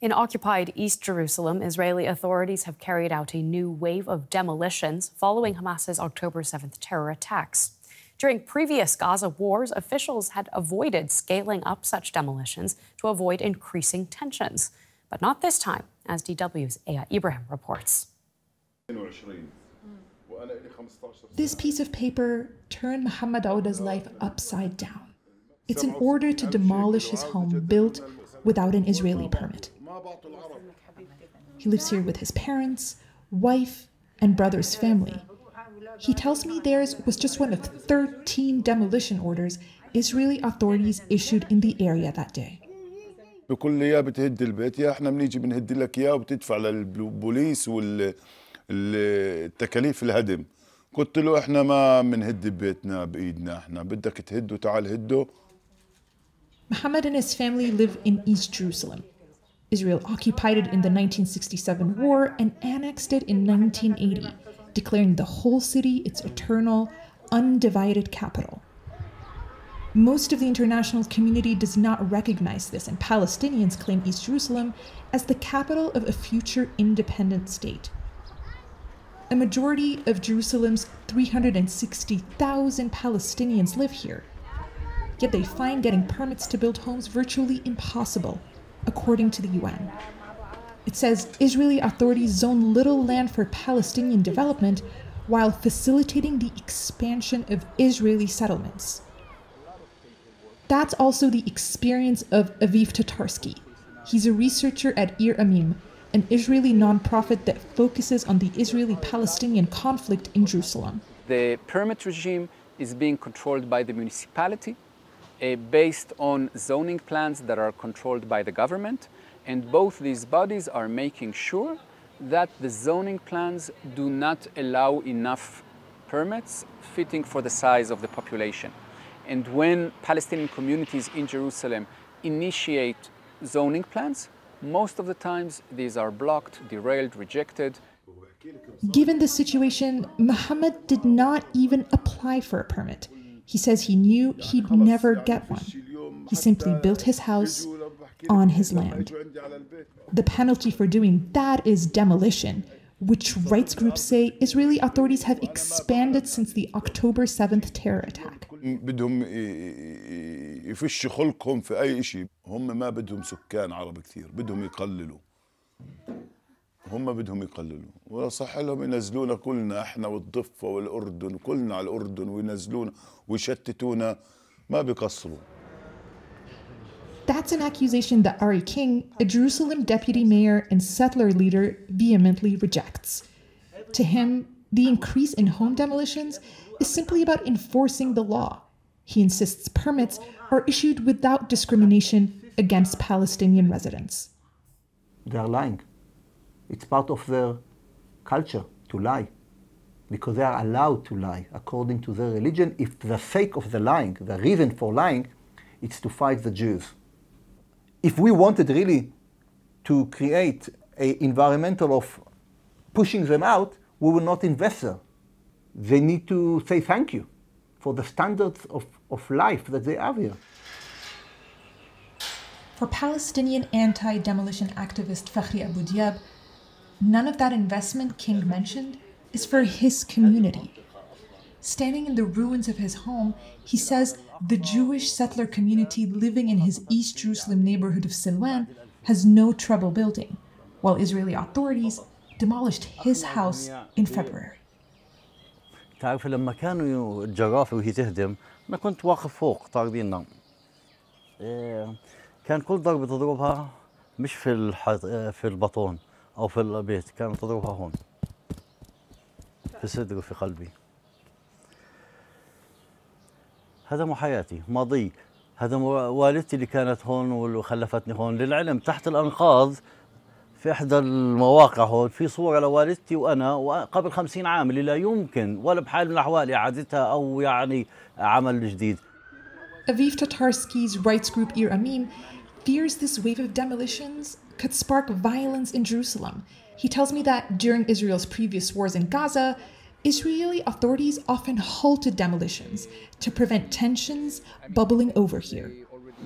In occupied East Jerusalem, Israeli authorities have carried out a new wave of demolitions following Hamas's October 7th terror attacks. During previous Gaza wars, officials had avoided scaling up such demolitions to avoid increasing tensions. But not this time, as DW's Ibrahim reports. This piece of paper turned Mohammed Auda's life upside down. It's an order to demolish his home built without an Israeli permit. He lives here with his parents, wife, and brother's family. He tells me theirs was just one of 13 demolition orders Israeli authorities issued in the area that day. بكل لي يا بتهد البيت يا احنا بنيجي بنهد لك اياه وبتدفع للبوليس والتكاليف الهدم. قلت له احنا ما بنهد بيتنا بايدنا، احنا بدك تهده تعال هده. Mohammed and his family live in East Jerusalem. Israel occupied it in the 1967 war and annexed it in 1980, declaring the whole city its eternal, undivided capital. Most of the international community does not recognize this, and Palestinians claim East Jerusalem as the capital of a future independent state. A majority of Jerusalem's 360,000 Palestinians live here, yet they find getting permits to build homes virtually impossible, according to the UN. It says Israeli authorities zone little land for Palestinian development while facilitating the expansion of Israeli settlements. That's also the experience of Aviv Tatarsky. He's a researcher at Amim, an Israeli nonprofit that focuses on the Israeli-Palestinian conflict in Jerusalem. The permit regime is being controlled by the municipality based on zoning plans that are controlled by the government. And both these bodies are making sure that the zoning plans do not allow enough permits fitting for the size of the population. And when Palestinian communities in Jerusalem initiate zoning plans, most of the times these are blocked, derailed, rejected. Given this situation, Mohammed did not even apply for a permit. He says he knew he'd never get one. He simply built his house on his land. The penalty for doing that is demolition, which rights groups say Israeli authorities have expanded since the October 7th terror attack. بدهم يفش خلقهم في أي شيء. هم ما بدهم سكان عرب كثير، بدهم يقللوا. هم بدهم يقللوا، وصح لهم ينزلونا كلنا احنا والضفة والأردن، كلنا على الأردن وينزلونا ويشتتونا، ما بيقصروا. That's an accusation that Arieh King, a Jerusalem deputy mayor and settler leader, vehemently rejects. To him, the increase in home demolitions is simply about enforcing the law. He insists permits are issued without discrimination against Palestinian residents. They are lying. It's part of their culture to lie, because they are allowed to lie according to their religion. If the sake of the lying, the reason for lying, it's to fight the Jews. If we wanted really to create an environmental of pushing them out, we will not invest there. They need to say thank you for the standards of life that they have here. For Palestinian anti-demolition activist Fakhri Abu Diab, none of that investment King mentioned is for his community. Standing in the ruins of his home, he says the Jewish settler community living in his East Jerusalem neighborhood of Silwan has no trouble building, while Israeli authorities demolished his house in February. تعرف لما كانوا الجرافة وهي تهدم أنا كنت واقف فوق طاردين النوم. كان كل ضربة تضربها مش في البطون أو في البيت، كانت تضربها هون في صدري وفي قلبي. هذا مو حياتي، ماضي. هذا والدتي اللي كانت هون وخلفتني هون. للعلم تحت الأنقاض في إحدى المواقع هون في صورة لوالدتي وأنا قبل 50 عام اللي لا يمكن ولا بحال من الأحوال إعادتها أو يعني عمل جديد. Aviv Tatarsky's rights group Amim fears this wave of demolitions could spark violence in Jerusalem. He tells me that during Israel's previous wars in Gaza, Israeli authorities often halted demolitions to prevent tensions bubbling over here.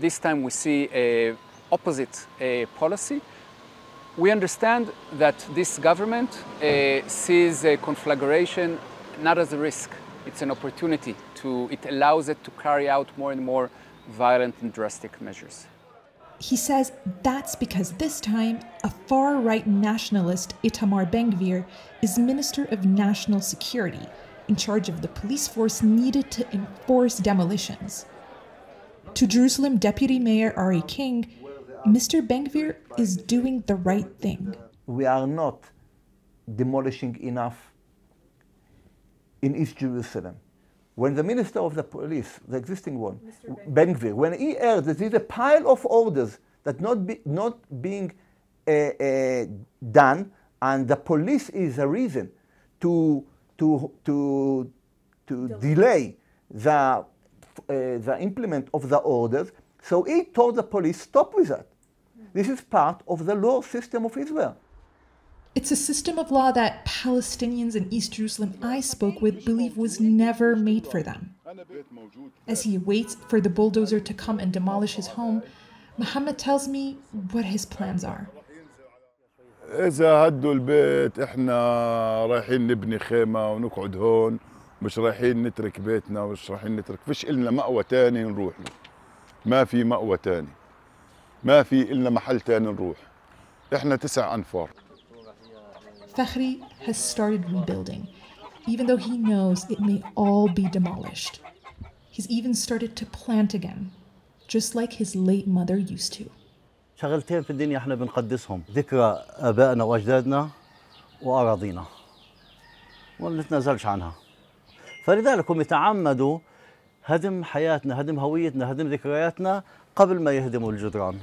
This time we see an opposite policy We understand that this government sees a conflagration not as a risk. It's an opportunity. It allows it to carry out more and more violent and drastic measures. He says that's because this time, a far-right nationalist, Itamar Ben-Gvir, is Minister of National Security, in charge of the police force needed to enforce demolitions. To Jerusalem Deputy Mayor Arieh King, Mr. Ben-Gvir is doing the right thing. We are not demolishing enough in East Jerusalem. When the Minister of the Police, the existing one, Ben-Gvir, when he heard that there's a pile of orders that not being done, and the police is a reason to delay the implement of the orders, so he told the police, stop with that. This is part of the law system of Israel. It's a system of law that Palestinians in East Jerusalem I spoke with believe was never made for them. As he waits for the bulldozer to come and demolish his home, Mohammed tells me what his plans are. إذا هدوا البيت إحنا رايحين نبني خيمة ونقعد هون، مش رايحين نترك بيتنا، مش رايحين نترك، فيش إلنا مأوى تاني نروح له. ما في مأوى تاني. ما في إلنا محل تاني نروح. إحنا 9 أنفار. Fakhri has started rebuilding, even though he knows it may all be demolished. He's even started to plant again, just like his late mother used to. شغلتين في الدنيا احنا بنقدسهم، ذكرى آبائنا وأجدادنا وأراضينا. وما نتنازلش عنها. فلذلك هم يتعمدوا هدم حياتنا، هدم هويتنا، هدم ذكرياتنا قبل ما يهدموا الجدران.